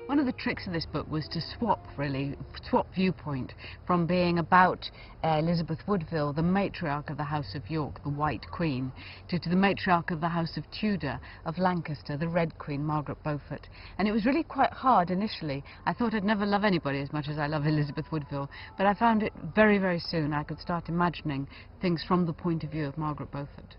One of the tricks of this book was to swap viewpoint from being about Elizabeth Woodville, the matriarch of the House of York, the White Queen, to the matriarch of the House of Tudor, of Lancaster, the Red Queen, Margaret Beaufort. And it was really quite hard initially. I thought I'd never love anybody as much as I love Elizabeth Woodville, but I found it very, very soon I could start imagining things from the point of view of Margaret Beaufort.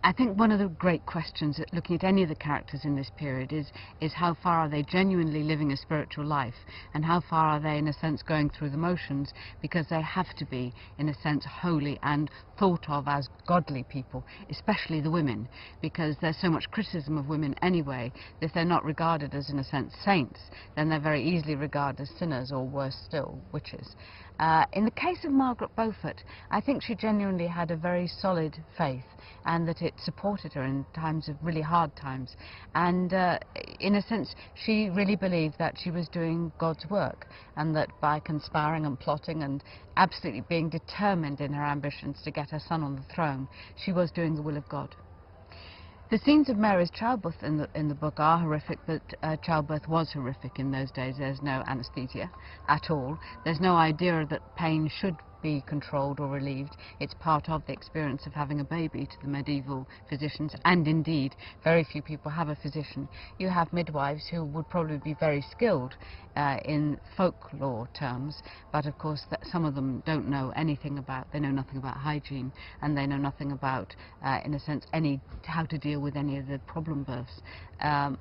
I think one of the great questions at looking at any of the characters in this period is how far are they genuinely living a spiritual life, and how far are they in a sense going through the motions because they have to be in a sense holy and thought of as godly people, especially the women, because there's so much criticism of women anyway. If they're not regarded as in a sense saints, then they're very easily regarded as sinners, or worse still, witches. In the case of Margaret Beaufort, I think she genuinely had a very solid faith, and that it supported her in times of really hard times. And in a sense, she really believed that she was doing God's work, and that by conspiring and plotting and absolutely being determined in her ambitions to get her son on the throne, she was doing the will of God. The scenes of Mary's childbirth in the book are horrific, but childbirth was horrific in those days. There's no anesthesia at all. There's no idea that pain should be controlled or relieved. It's part of the experience of having a baby to the medieval physicians, and indeed very few people have a physician. You have midwives who would probably be very skilled in folklore terms, but of course some of them don't know anything about, they know nothing about hygiene, and they know nothing about in a sense how to deal with any of the problem births.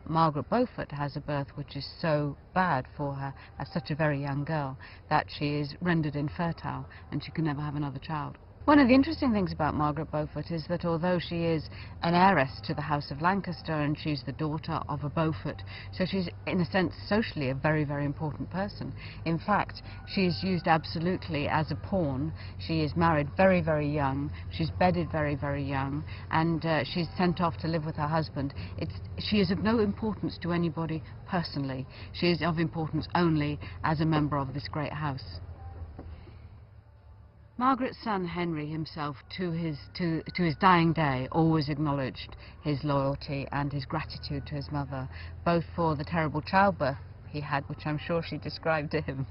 Margaret Beaufort has a birth which is so bad for her as such a very young girl that she is rendered infertile and she can never have another child. One of the interesting things about Margaret Beaufort is that although she is an heiress to the House of Lancaster and she's the daughter of a Beaufort, so she's in a sense socially a very, very important person. In fact, she is used absolutely as a pawn. She is married very, very young, she's bedded very, very young, and she's sent off to live with her husband. She is of no importance to anybody personally. She is of importance only as a member of this great house. Margaret's son Henry himself, to his dying day, always acknowledged his loyalty and his gratitude to his mother, both for the terrible childbirth he had, which I'm sure she described to him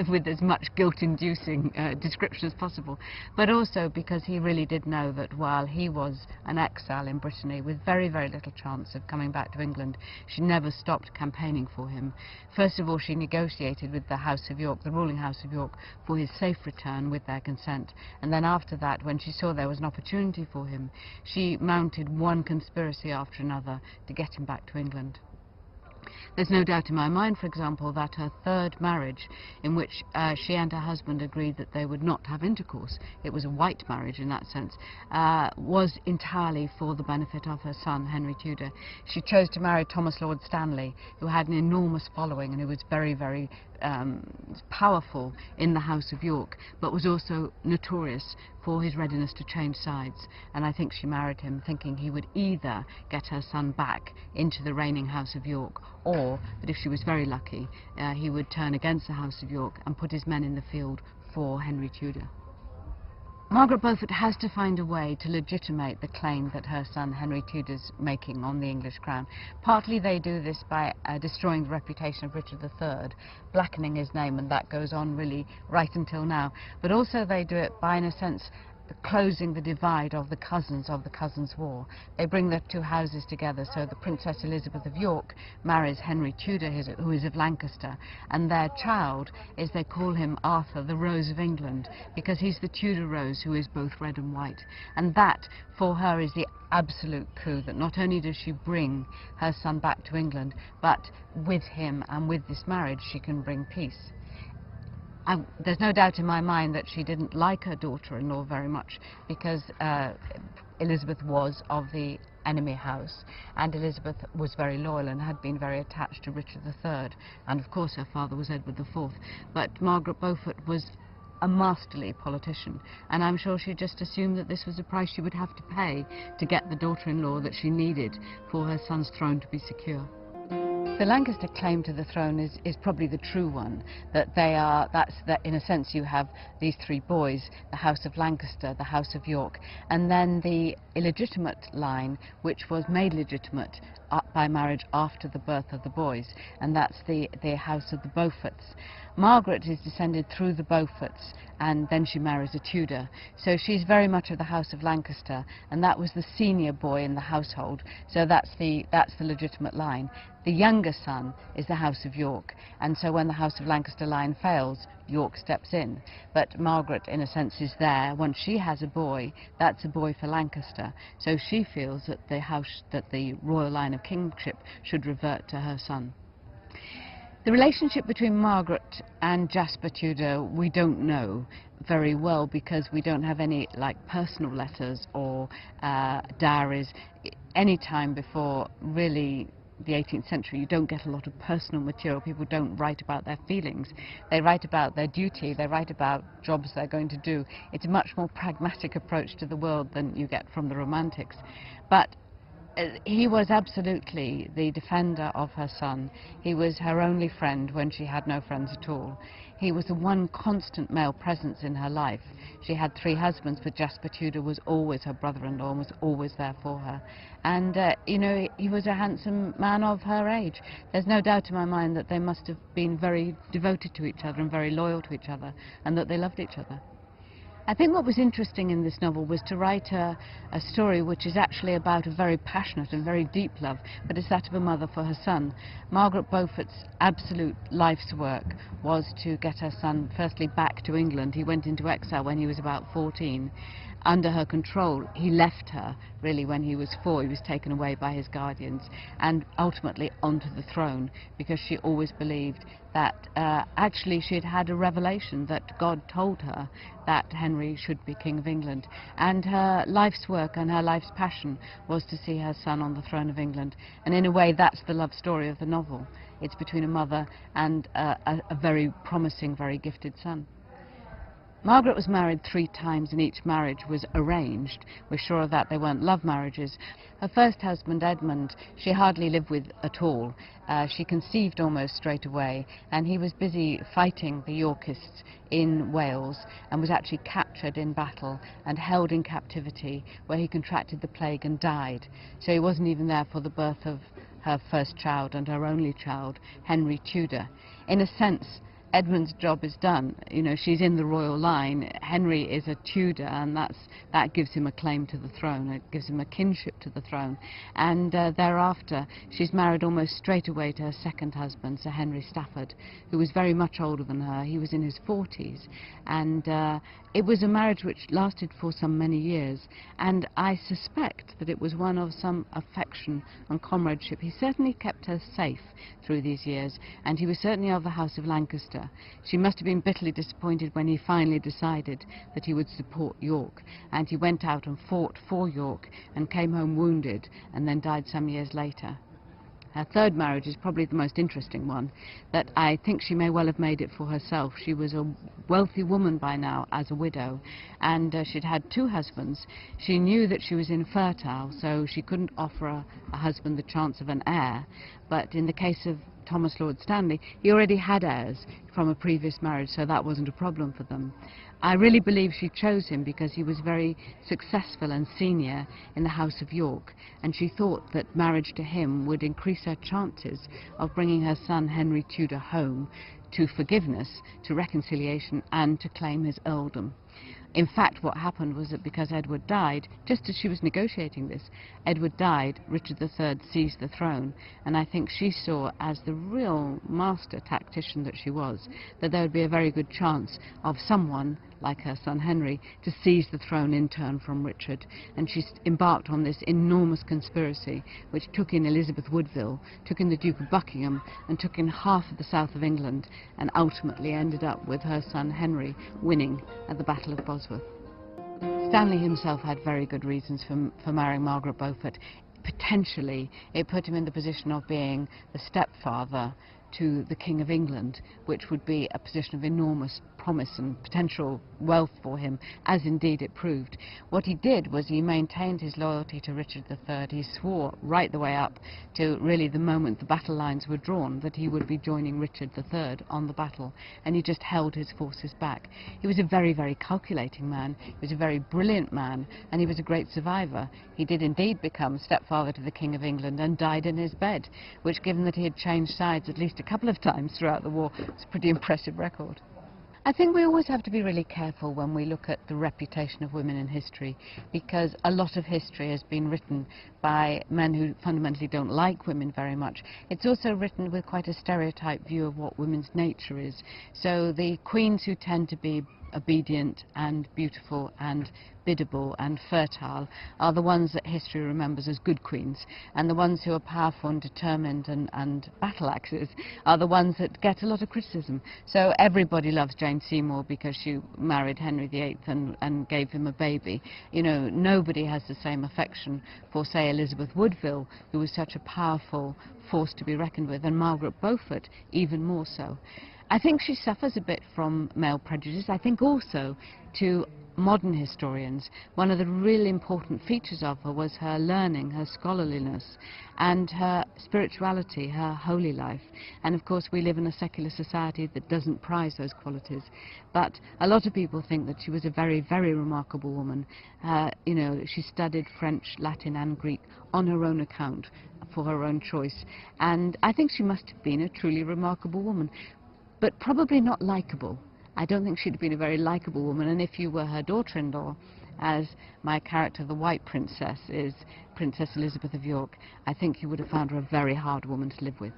with as much guilt-inducing description as possible, but also because he really did know that while he was an exile in Brittany with very, very little chance of coming back to England, she never stopped campaigning for him. First of all, she negotiated with the House of York, the ruling House of York, for his safe return with their consent, and then after that, when she saw there was an opportunity for him, she mounted one conspiracy after another to get him back to England. There's no doubt in my mind, for example, that her third marriage, in which she and her husband agreed that they would not have intercourse, it was a white marriage in that sense, was entirely for the benefit of her son, Henry Tudor. She chose to marry Thomas Lord Stanley, who had an enormous following and who was very, very powerful in the House of York, but was also notorious for his readiness to change sides. And I think she married him thinking he would either get her son back into the reigning House of York, or that if she was very lucky, he would turn against the House of York and put his men in the field for Henry Tudor. Margaret Beaufort has to find a way to legitimate the claim that her son Henry Tudor's making on the English crown. Partly they do this by destroying the reputation of Richard III, blackening his name, and that goes on really right until now. But also they do it by, in a sense, closing the divide of the Cousins War. They bring the two houses together, so the Princess Elizabeth of York marries Henry Tudor, who is of Lancaster, and their child is, they call him Arthur, the Rose of England, because he's the Tudor rose who is both red and white. And that, for her, is the absolute coup, that not only does she bring her son back to England, but with him and with this marriage she can bring peace. There's no doubt in my mind that she didn't like her daughter-in-law very much, because Elizabeth was of the enemy house, and Elizabeth was very loyal and had been very attached to Richard III, and of course her father was Edward IV. But Margaret Beaufort was a masterly politician, and I'm sure she just assumed that this was the price she would have to pay to get the daughter-in-law that she needed for her son's throne to be secure. The Lancaster claim to the throne is probably the true one, that that in a sense you have these three boys, the House of Lancaster, the House of York, and then the illegitimate line, which was made legitimate by marriage after the birth of the boys, and that's the House of the Beauforts. Margaret is descended through the Beauforts, and then she marries a Tudor. So she's very much of the House of Lancaster, and that was the senior boy in the household, so that's the legitimate line. The younger son is the House of York, and so when the House of Lancaster line fails, York steps in. But Margaret, in a sense, is there. Once she has a boy, that's a boy for Lancaster, so she feels that the royal line of kingship should revert to her son. The relationship between Margaret and Jasper Tudor we don't know very well, because we don't have any personal letters or diaries. Any time before really the 18th century, you don't get a lot of personal material. People don't write about their feelings. They write about their duty, they write about jobs they're going to do. It's a much more pragmatic approach to the world than you get from the Romantics. But he was absolutely the defender of her son. He was her only friend when she had no friends at all. He was the one constant male presence in her life. She had 3 husbands, but Jasper Tudor was always her brother-in-law and was always there for her. And, you know, he was a handsome man of her age. There's no doubt in my mind that they must have been very devoted to each other and very loyal to each other, and that they loved each other. I think what was interesting in this novel was to write a story which is actually about a very passionate and very deep love, but it's that of a mother for her son. Margaret Beaufort's absolute life's work was to get her son firstly back to England. He went into exile when he was about 14. Under her control, he left her really when he was 4. He was taken away by his guardians, and ultimately onto the throne, because she always believed that actually she had had a revelation that God told her that Henry should be King of England, and her life's work and her life's passion was to see her son on the throne of England. And in a way, that's the love story of the novel. It's between a mother and a very promising, very gifted son. Margaret was married 3 times, and each marriage was arranged. We're sure of that. They weren't love marriages. Her first husband, Edmund, she hardly lived with at all. She conceived almost straight away, and he was busy fighting the Yorkists in Wales, and was actually captured in battle and held in captivity, where he contracted the plague and died. So he wasn't even there for the birth of her first child and her only child, Henry Tudor. In a sense, Edmund's job is done. You know, she's in the royal line. Henry is a Tudor, and that gives him a claim to the throne. It gives him a kinship to the throne. And thereafter, she's married almost straight away to her second husband, Sir Henry Stafford, who was very much older than her. He was in his 40s, and it was a marriage which lasted for some many years. And I suspect that it was one of some affection and comradeship. He certainly kept her safe through these years, and he was certainly of the House of Lancaster. She must have been bitterly disappointed when he finally decided that he would support York, and he went out and fought for York and came home wounded and then died some years later. Her third marriage is probably the most interesting one, that I think she may well have made it for herself. She was a wealthy woman by now as a widow, and she'd had 2 husbands. She knew that she was infertile, so she couldn't offer a husband the chance of an heir, but in the case of Thomas Lord Stanley, he already had heirs from a previous marriage, so that wasn't a problem for them. I really believe she chose him because he was very successful and senior in the House of York, and she thought that marriage to him would increase her chances of bringing her son Henry Tudor home to forgiveness, to reconciliation, and to claim his earldom. In fact, what happened was that because Edward died, just as she was negotiating this, Edward died, Richard III seized the throne, and I think she saw, as the real master tactician that she was, that there would be a very good chance of someone, like her son Henry, to seize the throne in turn from Richard. And she embarked on this enormous conspiracy, which took in Elizabeth Woodville, took in the Duke of Buckingham, and took in half of the south of England, and ultimately ended up with her son Henry winning at the Battle of Bosworth. Stanley himself had very good reasons for marrying Margaret Beaufort. Potentially, it put him in the position of being the stepfather to the King of England, which would be a position of enormous promise and potential wealth for him, as indeed it proved. What he did was he maintained his loyalty to Richard III. He swore right the way up to really the moment the battle lines were drawn that he would be joining Richard III on the battle, and he just held his forces back. He was a very, very calculating man, he was a very brilliant man, and he was a great survivor. He did indeed become stepfather to the King of England and died in his bed, which, given that he had changed sides at least a couple of times throughout the war, was a pretty impressive record. I think we always have to be really careful when we look at the reputation of women in history, because a lot of history has been written by men who fundamentally don't like women very much. It's also written with quite a stereotyped view of what women's nature is. So the queens who tend to be obedient and beautiful and biddable and fertile are the ones that history remembers as good queens, and the ones who are powerful and determined and battle axes are the ones that get a lot of criticism. So everybody loves Jane Seymour because she married Henry VIII and gave him a baby. You know, nobody has the same affection for, say, Elizabeth Woodville, who was such a powerful force to be reckoned with, and Margaret Beaufort even more so. I think she suffers a bit from male prejudice. I think also, to modern historians, one of the really important features of her was her learning, her scholarliness, and her spirituality, her holy life. And of course we live in a secular society that doesn't prize those qualities. But a lot of people think that she was a very, very remarkable woman. You know, she studied French, Latin and Greek on her own account, for her own choice. And I think she must have been a truly remarkable woman, but probably not likeable. I don't think she'd have been a very likeable woman, and if you were her daughter-in-law, as my character, the White Princess, is Princess Elizabeth of York, I think you would have found her a very hard woman to live with.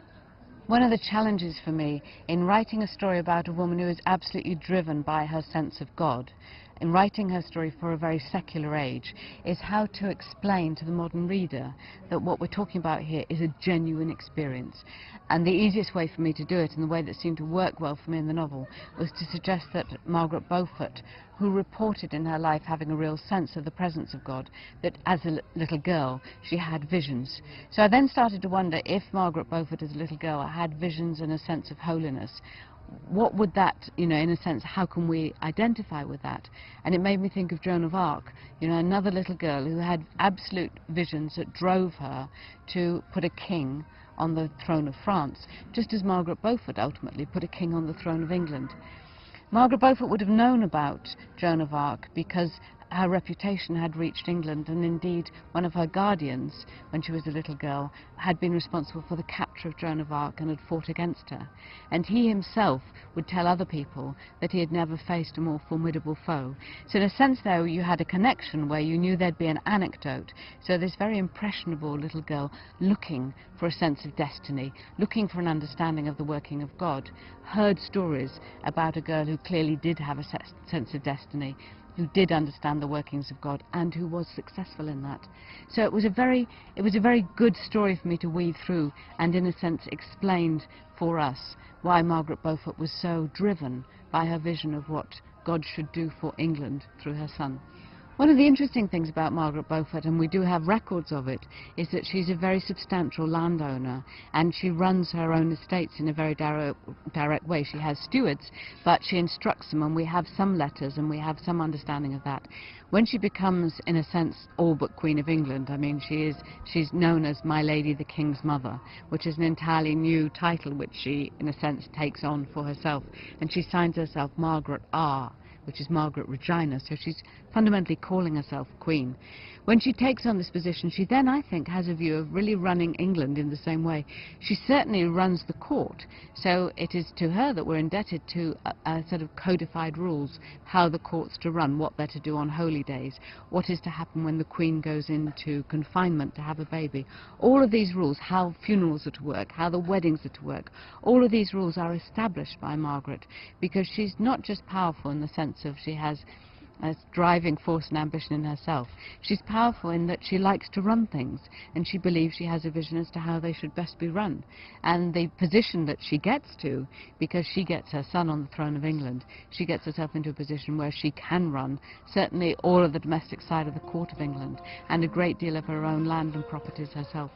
One of the challenges for me in writing a story about a woman who is absolutely driven by her sense of God, in writing her story for a very secular age, is how to explain to the modern reader that what we're talking about here is a genuine experience. And the easiest way for me to do it, and the way that seemed to work well for me in the novel, was to suggest that Margaret Beaufort, who reported in her life having a real sense of the presence of God, that as a little girl she had visions. So I then started to wonder, if Margaret Beaufort as a little girl had visions and a sense of holiness, what would that, you know, in a sense, how can we identify with that? And it made me think of Joan of Arc, you know, another little girl who had absolute visions that drove her to put a king on the throne of France, just as Margaret Beaufort ultimately put a king on the throne of England. Margaret Beaufort would have known about Joan of Arc because her reputation had reached England, and indeed one of her guardians, when she was a little girl, had been responsible for the capture of Joan of Arc and had fought against her. And he himself would tell other people that he had never faced a more formidable foe. So in a sense there you had a connection where you knew there'd be an anecdote. So this very impressionable little girl, looking for a sense of destiny, looking for an understanding of the working of God, heard stories about a girl who clearly did have a sense of destiny, who did understand the workings of God, and who was successful in that. So it was a very good story for me to weave through, and in a sense explained for us why Margaret Beaufort was so driven by her vision of what God should do for England through her son. One of the interesting things about Margaret Beaufort, and we do have records of it, is that she's a very substantial landowner, and she runs her own estates in a very direct way. She has stewards, but she instructs them, and we have some letters and we have some understanding of that. When she becomes, in a sense, all but Queen of England, I mean, she's known as My Lady the King's Mother, which is an entirely new title which she, in a sense, takes on for herself, and she signs herself Margaret R., which is Margaret Regina, so she's fundamentally calling herself Queen. When she takes on this position, she then, I think, has a view of really running England in the same way. She certainly runs the court, so it is to her that we're indebted to a sort of codified rules, how the court's to run, what they're to do on holy days, what is to happen when the Queen goes into confinement to have a baby. All of these rules, how funerals are to work, how the weddings are to work, all of these rules are established by Margaret, because she's not just powerful in the sense of she has a driving force and ambition in herself. She's powerful in that she likes to run things, and she believes she has a vision as to how they should best be run. And the position that she gets to, because she gets her son on the throne of England, she gets herself into a position where she can run certainly all of the domestic side of the court of England, and a great deal of her own land and properties herself.